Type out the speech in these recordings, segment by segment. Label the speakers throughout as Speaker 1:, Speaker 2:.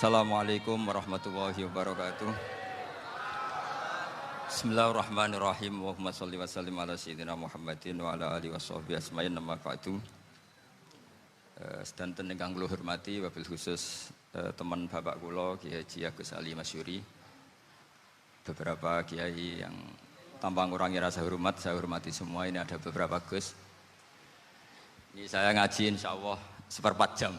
Speaker 1: Assalamualaikum warahmatullahi wabarakatuh. Bismillahirrahmanirrahim. Allahumma sholli wa sallim ala sayyidina Muhammadin wa ala alihi washabbihi asma'in nama ba'du. Sedanten ingkang kula hormati wabil khusus teman bapak kula Kiai Haji Agus Ali Masyuri. Beberapa kiai yang tanpa ngurangi rasa hormat, saya hormati semua. Ini ada beberapa Gus. Ini saya ngaji insyaallah seperempat jam.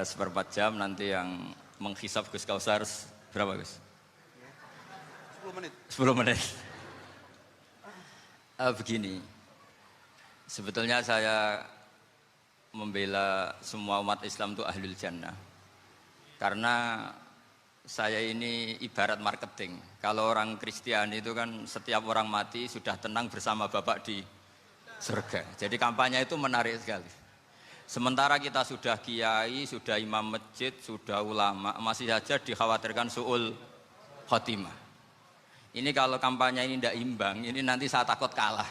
Speaker 1: Seperempat jam nanti yang menghisap Gus Kausar berapa Gus?
Speaker 2: 10 menit.
Speaker 1: 10 menit. Begini, sebetulnya saya membela semua umat Islam itu ahlul jannah. Karena saya ini ibarat marketing. Kalau orang Kristiani itu kan setiap orang mati sudah tenang bersama Bapak di surga. Jadi kampanye itu menarik sekali. Sementara kita sudah kiai, sudah imam masjid, sudah ulama, masih saja dikhawatirkan su'ul khotimah. Ini kalau kampanye ini tidak imbang, ini nanti saya takut kalah.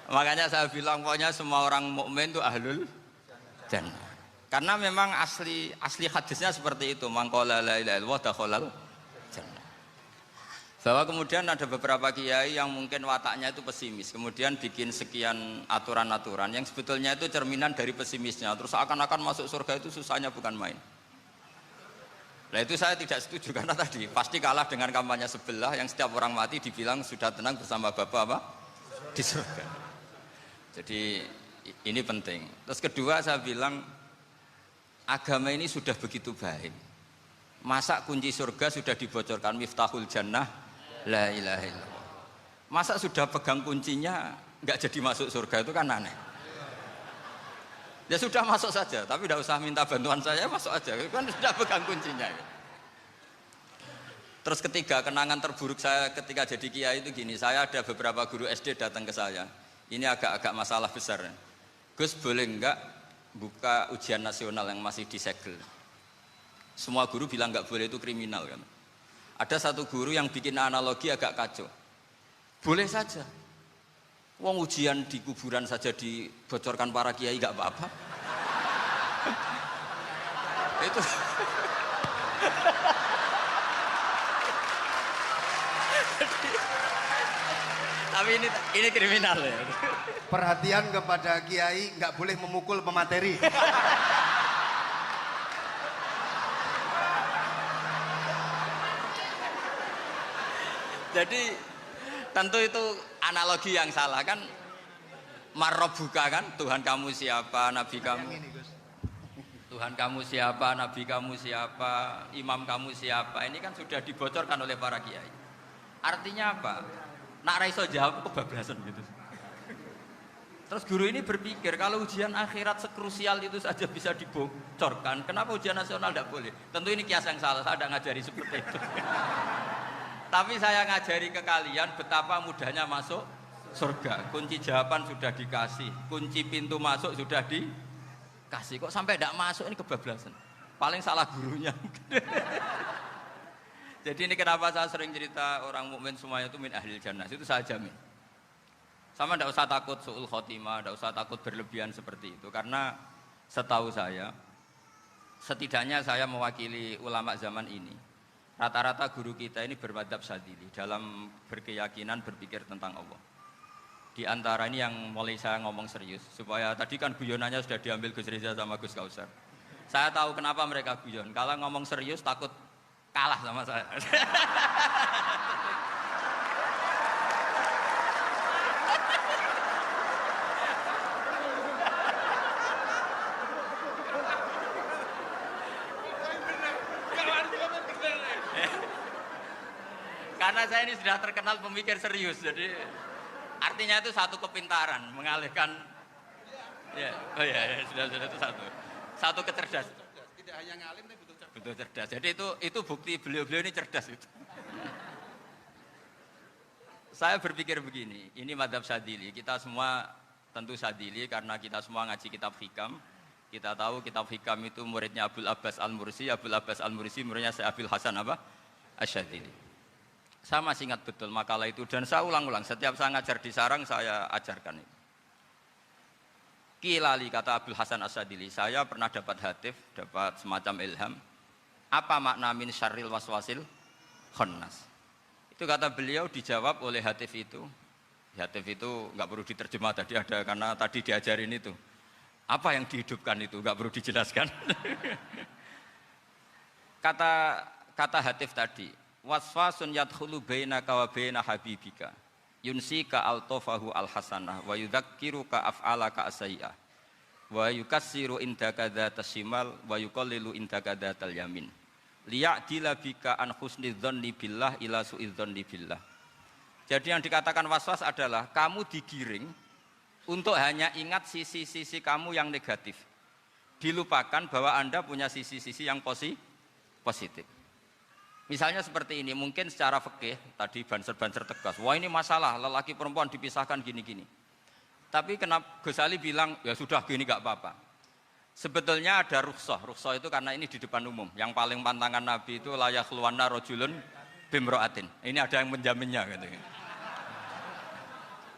Speaker 1: Makanya saya bilang pokoknya semua orang mukmin itu ahlul jannah. Karena memang asli hadisnya seperti itu, man qala la ilaha illallah dakhalal jannah. Bahwa kemudian ada beberapa kiai yang mungkin wataknya itu pesimis, kemudian bikin sekian aturan-aturan yang sebetulnya itu cerminan dari pesimisnya, terus akan-akan masuk surga itu susahnya bukan main. Nah itu saya tidak setuju karena tadi pasti kalah dengan kampanye sebelah yang setiap orang mati dibilang sudah tenang bersama Bapak apa? Di surga. Jadi ini penting. Terus kedua saya bilang agama ini sudah begitu baik. Masa kunci surga sudah dibocorkan miftahul jannah la ilaha illallah. Masa sudah pegang kuncinya nggak jadi masuk surga itu kan aneh. Ya sudah masuk saja, tapi tidak usah minta bantuan saya, masuk aja kan sudah pegang kuncinya. Terus ketiga, kenangan terburuk saya ketika jadi kiai itu gini, saya ada beberapa guru SD datang ke saya. Ini agak-agak masalah besar. Gus boleh enggak buka ujian nasional yang masih disegel? Semua guru bilang nggak boleh, itu kriminal kan. Ada satu guru yang bikin analogi agak kacau. Boleh saja. Wong ujian di kuburan saja dibocorkan para kiai nggak apa-apa. Itu. Tapi ini kriminal ya.
Speaker 2: Perhatian kepada kiai, nggak boleh memukul pemateri.
Speaker 1: Jadi tentu itu analogi yang salah kan. Marrobuka kan, Tuhan kamu siapa, Nabi kamu. Tuhan kamu siapa, Nabi kamu siapa, imam kamu siapa. Ini kan sudah dibocorkan oleh para kiai. Artinya apa? Nak raiso jawab kebablasan gitu. Terus guru ini berpikir kalau ujian akhirat sekrusial itu saja bisa dibocorkan, kenapa ujian nasional tidak boleh? Tentu ini kias yang salah, saya tidak ngajari seperti itu. Tapi saya ngajari ke kalian betapa mudahnya masuk surga. Kunci jawaban sudah dikasih, kunci pintu masuk sudah dikasih. Kok sampai tidak masuk, ini kebablasan. Paling salah gurunya. Jadi ini kenapa saya sering cerita orang mukmin semuanya itu min ahlil jannah. Itu saya jamin. Sama tidak usah takut su'ul khotimah, tidak usah takut berlebihan seperti itu. Karena setahu saya, setidaknya saya mewakili ulama zaman ini. Rata-rata guru kita ini bermadzhab Syadzili dalam berkeyakinan berpikir tentang Allah. Di antara ini yang mulai saya ngomong serius, supaya tadi kan guyonannya sudah diambil Gus Reza sama Gus Kausar. Saya tahu kenapa mereka guyon. Kalau ngomong serius takut kalah sama saya. Karena saya ini sudah terkenal pemikir serius, jadi artinya itu satu kepintaran mengalihkan, ya, oh ya, sudah itu satu kecerdasan.
Speaker 2: Tidak hanya ngalim tapi
Speaker 1: Betul cerdas. Jadi itu bukti beliau ini cerdas itu. Saya berpikir begini, ini madzhab Syadzili, kita semua tentu Syadzili karena kita semua ngaji kitab hikam. Kita tahu kitab hikam itu muridnya Abul Abbas Al-Mursi, Abul Abbas Al-Mursi muridnya Syekh Abil Hasan apa? Asy-Syadzili. Saya masih ingat betul makalah itu dan saya ulang-ulang setiap saya ngajar di sarang saya ajarkan itu. Kilali kata Abdul Hasan As-Sadili, saya pernah dapat hatif, dapat semacam ilham. Apa makna min syarril waswasil khannas? Itu kata beliau dijawab oleh hatif itu. Hatif itu nggak perlu diterjemah tadi ada karena tadi diajarin itu. Apa yang dihidupkan itu nggak perlu dijelaskan. kata hatif tadi, waswasun yadkhulu bainaka wa baina habibika. Yunsika altofahu alhasanah wa yudzakiruka af'alaka asai'ah wa yukassiru indaka dzatas shimal wa yuqallilu indaka dzatal yamin liya'dila bika an husni dzanni billah ila su'i dzanni billah. Jadi yang dikatakan waswas adalah kamu digiring untuk hanya ingat sisi-sisi kamu yang negatif, dilupakan bahwa Anda punya sisi-sisi yang positif. Misalnya seperti ini, mungkin secara fikih tadi banser-banser tegas, wah ini masalah lelaki perempuan dipisahkan gini-gini. Tapi kenapa Gus Ali bilang ya sudah gini gak apa-apa. Sebetulnya ada rukhsah itu karena ini di depan umum. Yang paling pantangan Nabi itu la yakhluwanna rajulun bimra'atin. Ini ada yang menjaminnya gitu.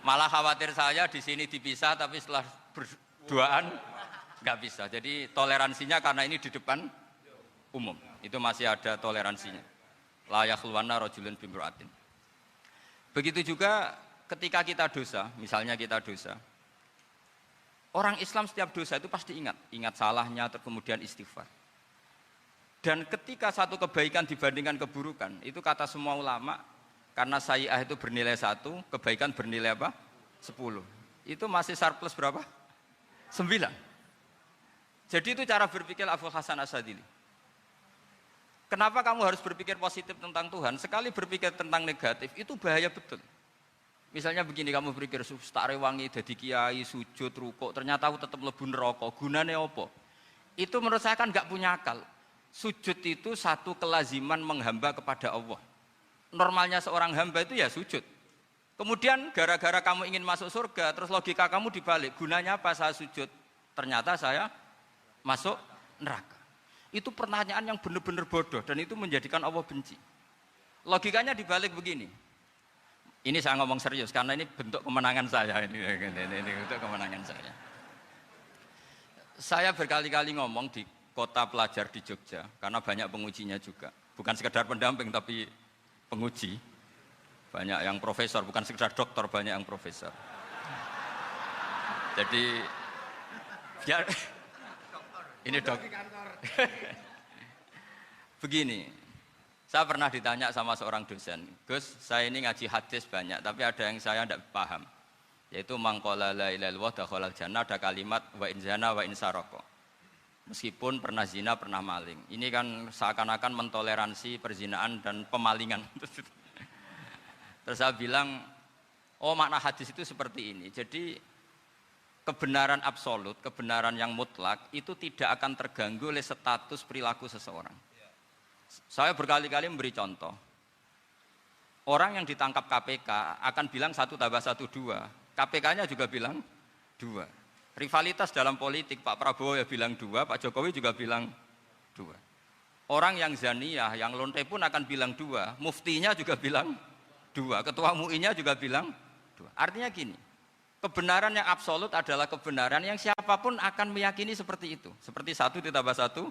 Speaker 1: Malah khawatir saya di sini dipisah tapi setelah berduaan nggak bisa. Jadi toleransinya karena ini di depan umum. Itu masih ada toleransinya. La yakhluwanna rajulun bimra'atin. Begitu juga ketika kita dosa, misalnya kita dosa. Orang Islam setiap dosa itu pasti ingat salahnya, kemudian istighfar. Dan ketika satu kebaikan dibandingkan keburukan, itu kata semua ulama, karena sayyi'ah itu bernilai 1, kebaikan bernilai apa? 10. Itu masih surplus berapa? 9. Jadi itu cara berpikir Abdul Hasan As-Sadili. Kenapa kamu harus berpikir positif tentang Tuhan? Sekali berpikir tentang negatif, itu bahaya betul. Misalnya begini, kamu berpikir, tak rewangi, jadi kiai, sujud, rukuk, ternyata aku tetap lebih neraka, gunanya apa? Itu menurut saya kan nggak punya akal. Sujud itu satu kelaziman menghamba kepada Allah. Normalnya seorang hamba itu ya sujud. Kemudian gara-gara kamu ingin masuk surga, terus logika kamu dibalik, gunanya apa saya sujud? Ternyata saya masuk neraka. Itu pertanyaan yang benar-benar bodoh dan itu menjadikan Allah benci. Logikanya dibalik begini. Ini saya ngomong serius karena ini bentuk kemenangan saya ini bentuk kemenangan saya. Saya berkali-kali ngomong di kota pelajar di Jogja karena banyak pengujinya juga. Bukan sekedar pendamping tapi penguji. Banyak yang profesor, bukan sekedar dokter, banyak yang profesor. Jadi biar ini dok. Begini, saya pernah ditanya sama seorang dosen, Gus, saya ini ngaji hadis banyak, tapi ada yang saya tidak paham, yaitu mangqala la ilaha illallah dakhalal jannah, ada kalimat wa in zana wa in saraka. Meskipun pernah zina, pernah maling. Ini kan seakan-akan mentoleransi perzinaan dan pemalingan. Terus saya bilang, oh makna hadis itu seperti ini. Jadi kebenaran absolut, kebenaran yang mutlak itu tidak akan terganggu oleh status perilaku seseorang. Saya berkali-kali memberi contoh. Orang yang ditangkap KPK akan bilang 1 tambah 1 2. KPK-nya juga bilang 2. Rivalitas dalam politik, Pak Prabowo ya bilang 2, Pak Jokowi juga bilang 2. Orang yang zaniyah, yang lonte pun akan bilang 2. Muftinya juga bilang 2. Ketua MUI-nya juga bilang 2. Artinya gini. Kebenaran yang absolut adalah kebenaran yang siapapun akan meyakini seperti itu. Seperti 1 ditambah 1,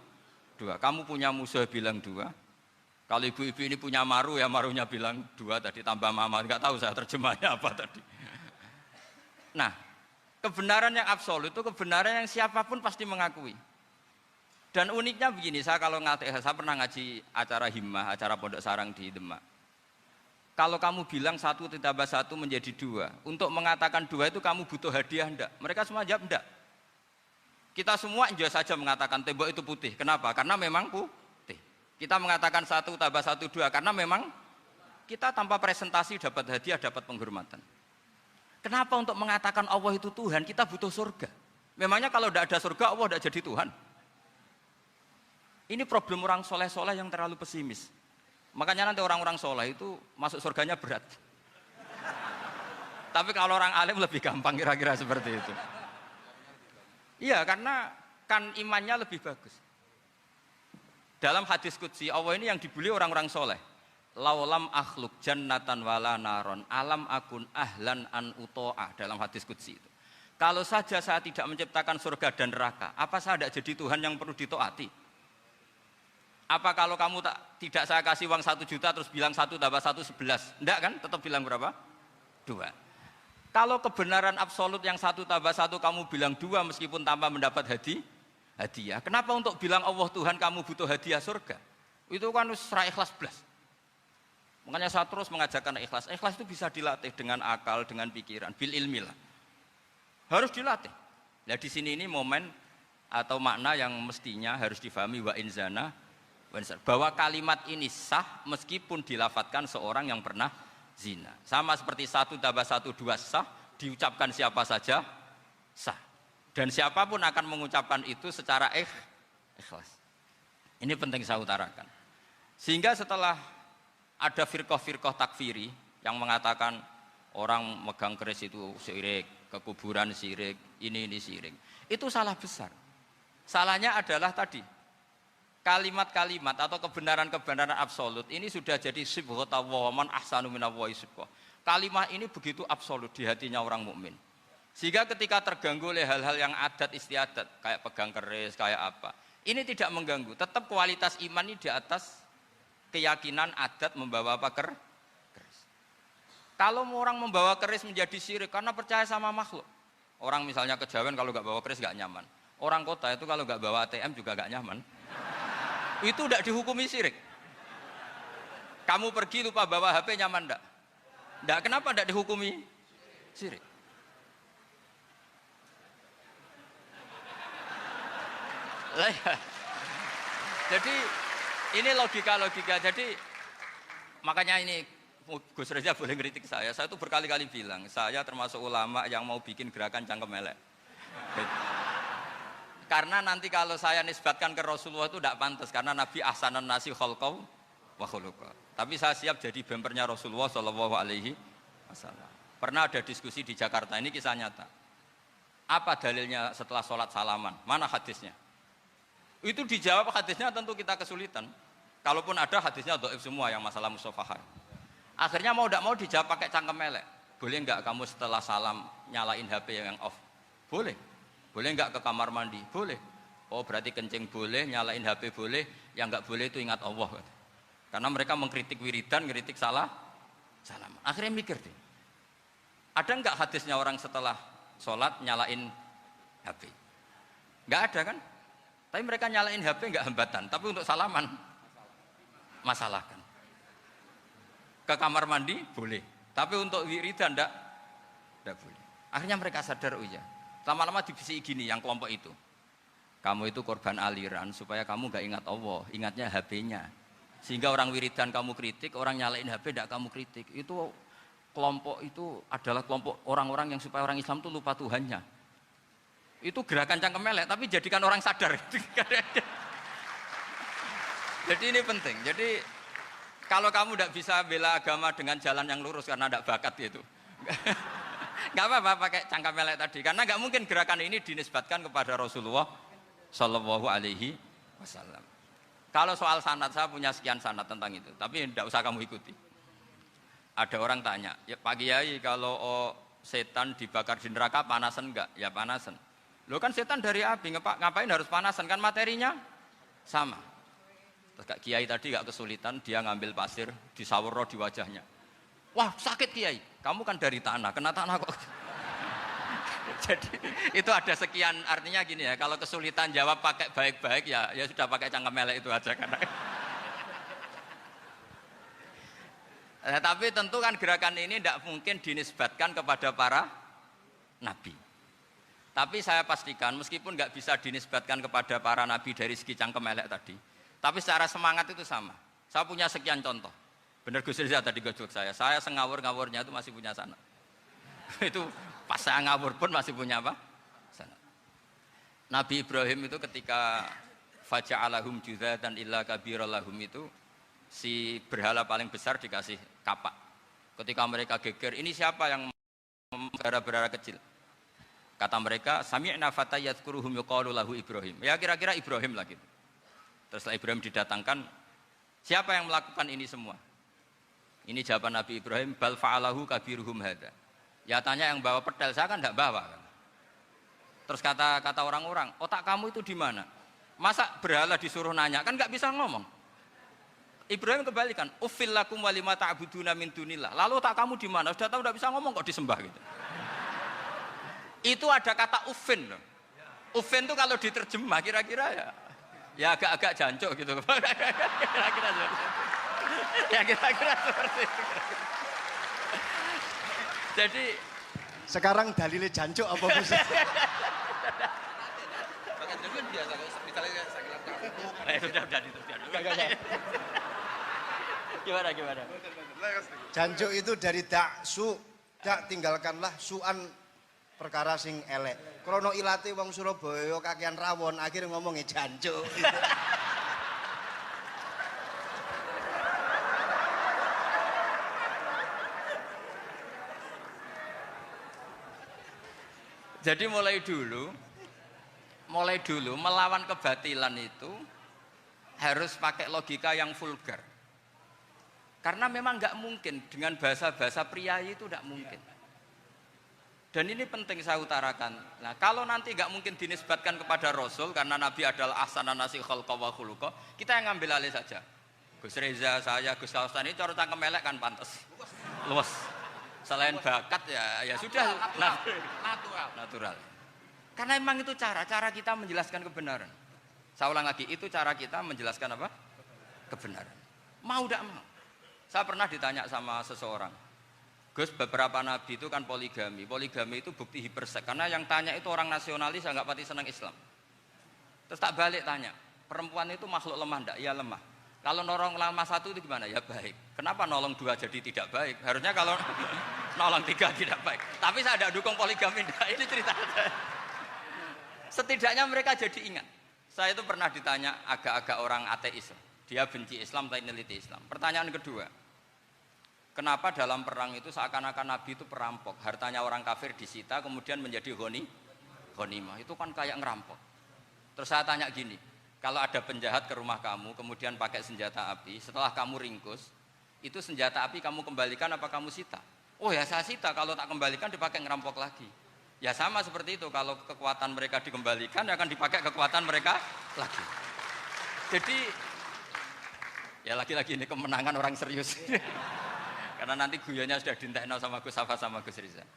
Speaker 1: 2. Kamu punya musuh bilang 2. Kalau ibu-ibu ini punya maru, ya marunya bilang 2 tadi tambah mama. Enggak tahu saya terjemahnya apa tadi. Nah, kebenaran yang absolut itu kebenaran yang siapapun pasti mengakui. Dan uniknya begini, saya pernah ngaji acara himmah, acara pondok sarang di Demak. Kalau kamu bilang 1 ditambah 1 menjadi 2, untuk mengatakan 2 itu kamu butuh hadiah enggak? Mereka semua jawab enggak. Kita semua enjoy saja mengatakan tembok itu putih. Kenapa? Karena memang putih. Kita mengatakan 1 tambah 1 2 karena memang kita tanpa presentasi dapat hadiah, dapat penghormatan. Kenapa untuk mengatakan Allah itu Tuhan kita butuh surga? Memangnya kalau tidak ada surga Allah tidak jadi Tuhan? Ini problem orang soleh-soleh yang terlalu pesimis. Makanya nanti orang-orang soleh itu masuk surganya berat. Tapi kalau orang alim lebih gampang kira-kira seperti itu. Iya, karena kan imannya lebih bagus. Dalam hadis qudsi Allah ini yang dibuli orang-orang soleh. Laulam akhluk jannatan wala naron alam akun ahlan an uto'ah, dalam hadis qudsi itu. Kalau saja saya tidak menciptakan surga dan neraka, apa saya tidak jadi Tuhan yang perlu ditaati? Apa kalau kamu tidak saya kasih uang 1 juta terus bilang 1 tambah 1 11? Enggak kan? Tetap bilang berapa? 2. Kalau kebenaran absolut yang 1 tambah 1 kamu bilang 2 meskipun tanpa mendapat hadiah. Kenapa untuk bilang Allah Tuhan kamu butuh hadiah surga? Itu kan serai ikhlas belas. Makanya saya terus mengajarkan ikhlas. Ikhlas itu bisa dilatih dengan akal, dengan pikiran, bil ilmi lah. Harus dilatih. Nah di sini ini momen atau makna yang mestinya harus difahami wa inzana bahwa kalimat ini sah meskipun dilafatkan seorang yang pernah zina. Sama seperti 1 tambah 1 2 sah, diucapkan siapa saja sah. Dan siapapun akan mengucapkan itu secara ikhlas. Ini penting saya utarakan. Sehingga setelah ada firqah-firqah takfiri yang mengatakan orang megang keris itu syirik, ke kuburan syirik, ini syirik. Itu salah besar. Salahnya adalah tadi kalimat-kalimat atau kebenaran-kebenaran absolut ini sudah jadi sibghatullah man ahsanu minallahi sibghah. Kalimat ini begitu absolut di hatinya orang mukmin. Sehingga ketika terganggu oleh hal-hal yang adat istiadat kayak pegang keris, kayak apa, ini tidak mengganggu. Tetap kualitas iman ini di atas keyakinan adat membawa apa keris. Kalau orang membawa keris menjadi syirik karena percaya sama makhluk. Orang misalnya kejawen kalau nggak bawa keris nggak nyaman. Orang kota itu kalau nggak bawa ATM juga nggak nyaman. Itu tidak dihukumi syirik. Kamu pergi lupa bawa HP nyaman enggak? Enggak, kenapa enggak dihukumi syirik? Jadi ini logika-logika. Jadi makanya ini Gus Reza boleh ngeritik saya itu berkali-kali bilang, saya termasuk ulama yang mau bikin gerakan cangkem elek. Karena nanti kalau saya nisbatkan ke Rasulullah itu tidak pantas, karena Nabi ahsanan nasi khalqaw wa khuluqa. Tapi saya siap jadi bempernya Rasulullah Shallallahu Alaihi Wasallam. Pernah ada diskusi di Jakarta, ini kisah nyata. Apa dalilnya setelah sholat salaman? Mana hadisnya? Itu dijawab hadisnya tentu kita kesulitan. Kalaupun ada hadisnya dhaif semua yang masalah musafahah. Akhirnya mau tidak mau dijawab pakai cangkem elek. Boleh enggak kamu setelah salam nyalain HP yang off? Boleh. Boleh enggak ke kamar mandi? Boleh. Oh berarti kencing boleh, nyalain HP boleh, yang enggak boleh itu ingat Allah. Karena mereka mengkritik wiridan, ngeritik salam. Akhirnya mikir deh. Ada enggak hadisnya orang setelah sholat nyalain HP? Enggak ada kan? Tapi mereka nyalain HP enggak hambatan, tapi untuk salaman masalah kan. Ke kamar mandi boleh, tapi untuk wiridan enggak boleh. Akhirnya mereka sadar, oh iya. Lama-lama dibisi gini yang kelompok itu. Kamu itu korban aliran supaya kamu enggak ingat Allah, ingatnya HP-nya. Sehingga orang wiridan kamu kritik, orang nyalain HP enggak kamu kritik. Itu kelompok itu adalah kelompok orang-orang yang supaya orang Islam itu lupa Tuhannya. Itu gerakan cangkem elek, tapi jadikan orang sadar. Jadi ini penting. Jadi kalau kamu tidak bisa bela agama dengan jalan yang lurus karena tidak bakat itu, nggak apa-apa pakai cangkem elek tadi. Karena nggak mungkin gerakan ini dinisbatkan kepada Rasulullah Shallallahu Alaihi Wasallam. Kalau soal sanad, saya punya sekian sanad tentang itu, tapi tidak usah kamu ikuti. Ada orang tanya, ya Pak Kiai kalau setan dibakar di neraka panasan enggak? Ya panasan. Lo kan setan dari api, ngapain harus panasan? Kan materinya sama. Terus Kak Kiai tadi gak kesulitan, dia ngambil pasir, disawur di wajahnya. Wah sakit Kiai, kamu kan dari tanah, kena tanah kok. Jadi itu ada sekian, artinya gini ya, kalau kesulitan jawab pakai baik-baik ya sudah pakai cangkem elek itu aja kan. Nah, tapi tentu kan gerakan ini tidak mungkin dinisbatkan kepada para nabi. Tapi saya pastikan meskipun nggak bisa dinisbatkan kepada para nabi dari segi cangkem elek tadi, tapi secara semangat itu sama. Saya punya sekian contoh. Benar Gus Riza tadi gojok saya ngawur-ngawurnya itu masih punya sanad. Itu pas saya ngawur pun masih punya apa? Sanad. Nabi Ibrahim itu ketika faja'alahum juzatan illa kabiralahum itu si berhala paling besar dikasih kapak. Ketika mereka geger, ini siapa yang berhala-berhala kecil? Kata mereka, sami'na fatay yadhkuruhum yuqalu lahu Ibrahim. Ya kira-kira Ibrahim lah gitu. Terus setelah Ibrahim didatangkan, siapa yang melakukan ini semua? Ini jawaban Nabi Ibrahim, bal fa'alahu kabiruhum hadza. Ya tanya yang bawa pedal, saya kan enggak bawa kan. Terus kata orang-orang, otak kamu itu di mana? Masa berhala disuruh nanya, kan nggak bisa ngomong. Ibrahim kembalikan, uffil lakum walima ta'buduna min dunillah. Lalu otak kamu di mana? Sudah tahu nggak bisa ngomong kok disembah gitu. Itu ada kata uffin loh. Uffin itu kalau diterjemah kira-kira ya agak-agak jancuk gitu. Kira-kira seperti itu. Jadi
Speaker 2: Sekarang dalilnya jancuk apa Gus?
Speaker 1: Gimana?
Speaker 2: Jancuk itu dari daksu, dak tinggalkanlah suan perkara sing elek. Krono ilate wong Surabaya kakean rawon, akhirnya ngomongnya jancuk.
Speaker 1: Jadi mulai dulu melawan kebatilan itu harus pakai logika yang vulgar. Karena memang nggak mungkin dengan bahasa-bahasa priayi itu nggak mungkin. Dan ini penting saya utarakan. Nah, kalau nanti nggak mungkin dinisbatkan kepada Rasul karena Nabi adalah ahsanan nasi khalqa wa khuluqa, kita yang ngambil alih saja. Gus Reza, saya, Gus Kaustan ini cara cangkem elek kan pantas. Luas. Selain bakat ya sudah natural. Karena memang itu cara kita menjelaskan kebenaran. Saya ulang lagi, itu cara kita menjelaskan apa? Kebenaran. Mau tidak mau. Saya pernah ditanya sama seseorang, Gus, beberapa nabi itu kan poligami. Poligami itu bukti hipersek. Karena yang tanya itu orang nasionalis yang nggak pati senang Islam. Terus tak balik tanya, perempuan itu makhluk lemah enggak? Ya lemah. Kalau nolong lama satu itu gimana? Ya baik. Kenapa nolong dua jadi tidak baik? Harusnya kalau nolong tiga tidak baik. Tapi saya tidak dukung poligami. Ini cerita. Setidaknya mereka jadi ingat. Saya itu pernah ditanya agak-agak orang ateis. Dia benci Islam tapi neliti Islam. Pertanyaan kedua, kenapa dalam perang itu seakan-akan Nabi itu perampok? Hartanya orang kafir disita kemudian menjadi ghanimah. Itu kan kayak ngerampok. Terus saya tanya gini, kalau ada penjahat ke rumah kamu, kemudian pakai senjata api, setelah kamu ringkus, itu senjata api kamu kembalikan apa kamu sita? Oh ya saya sita, kalau tak kembalikan dipakai ngerampok lagi. Ya sama seperti itu, kalau kekuatan mereka dikembalikan, ya akan dipakai kekuatan mereka lagi. Jadi, ya lagi-lagi ini kemenangan orang serius. Karena nanti guyonnya sudah dintekno sama Gus Safa sama Gus Riza.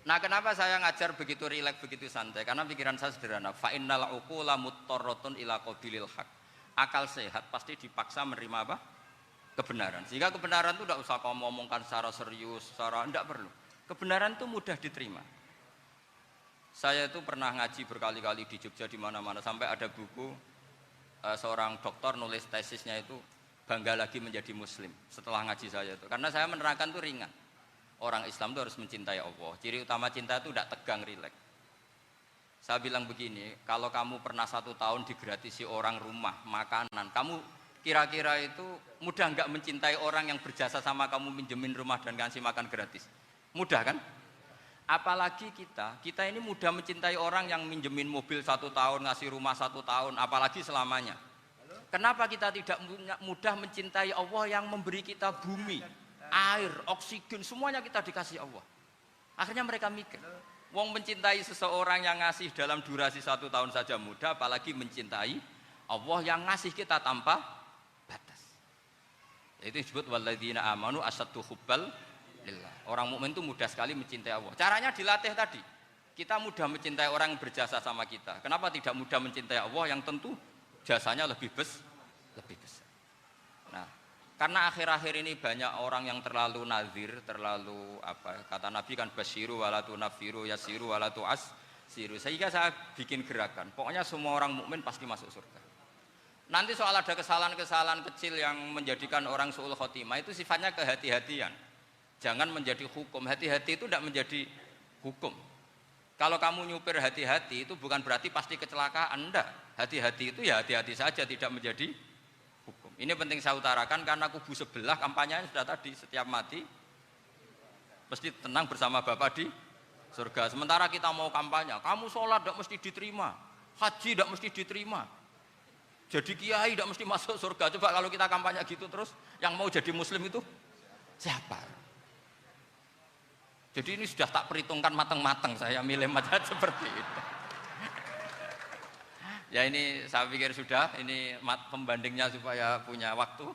Speaker 1: Nah, kenapa saya ngajar begitu rileks, begitu santai? Karena pikiran saya sederhana. Fa innal uqula muttarratun ila qabilil haq. Akal sehat pasti dipaksa menerima apa? Kebenaran. Sehingga kebenaran itu tidak usah kamu ngomongkan secara serius, tidak perlu. Kebenaran itu mudah diterima. Saya itu pernah ngaji berkali-kali di Jogja di mana-mana sampai ada buku seorang dokter nulis tesisnya itu bangga lagi menjadi muslim setelah ngaji saya itu. Karena saya menerangkan itu ringan. Orang Islam itu harus mencintai Allah. Ciri utama cinta itu tidak tegang, rileks. Saya bilang begini, kalau kamu pernah 1 tahun digratisi orang rumah, makanan, kamu kira-kira itu mudah nggak mencintai orang yang berjasa sama kamu minjemin rumah dan ngasih makan gratis? Mudah kan? Apalagi kita ini mudah mencintai orang yang minjemin mobil 1 tahun, ngasih rumah 1 tahun, apalagi selamanya. Kenapa kita tidak mudah mencintai Allah yang memberi kita bumi, air, oksigen, semuanya kita dikasih Allah. Akhirnya mereka mikir, wong mencintai seseorang yang ngasih dalam durasi 1 tahun saja mudah, apalagi mencintai Allah yang ngasih kita tanpa batas. Itu disebut walladzina amanu asyaddu hubbal lillah. Orang mukmin itu mudah sekali mencintai Allah. Caranya dilatih tadi. Kita mudah mencintai orang yang berjasa sama kita. Kenapa tidak mudah mencintai Allah yang tentu jasanya lebih besar? Nah, karena akhir-akhir ini banyak orang yang terlalu nazir, terlalu apa? Kata Nabi kan basyiru walatu nafiru yasiru walatu asiru. Sehingga saya bikin gerakan. Pokoknya semua orang mukmin pasti masuk surga. Nanti soal ada kesalahan-kesalahan kecil yang menjadikan orang su'ul khotimah itu sifatnya kehati-hatian. Jangan menjadi hukum. Hati-hati itu tidak menjadi hukum. Kalau kamu nyupir hati-hati itu bukan berarti pasti kecelakaan, enggak. Hati-hati itu ya hati-hati saja, tidak menjadi hukum. Ini penting saya utarakan karena kubu sebelah kampanyenya sudah tadi, setiap mati mesti tenang bersama Bapak di surga. Sementara kita mau kampanye, kamu sholat tidak mesti diterima, haji tidak mesti diterima, jadi kiai tidak mesti masuk surga. Coba kalau kita kampanye gitu terus, yang mau jadi muslim itu siapa? Jadi ini sudah tak perhitungkan matang-matang saya milih mazhab seperti itu. Ya ini saya pikir sudah, ini pembandingnya supaya punya waktu.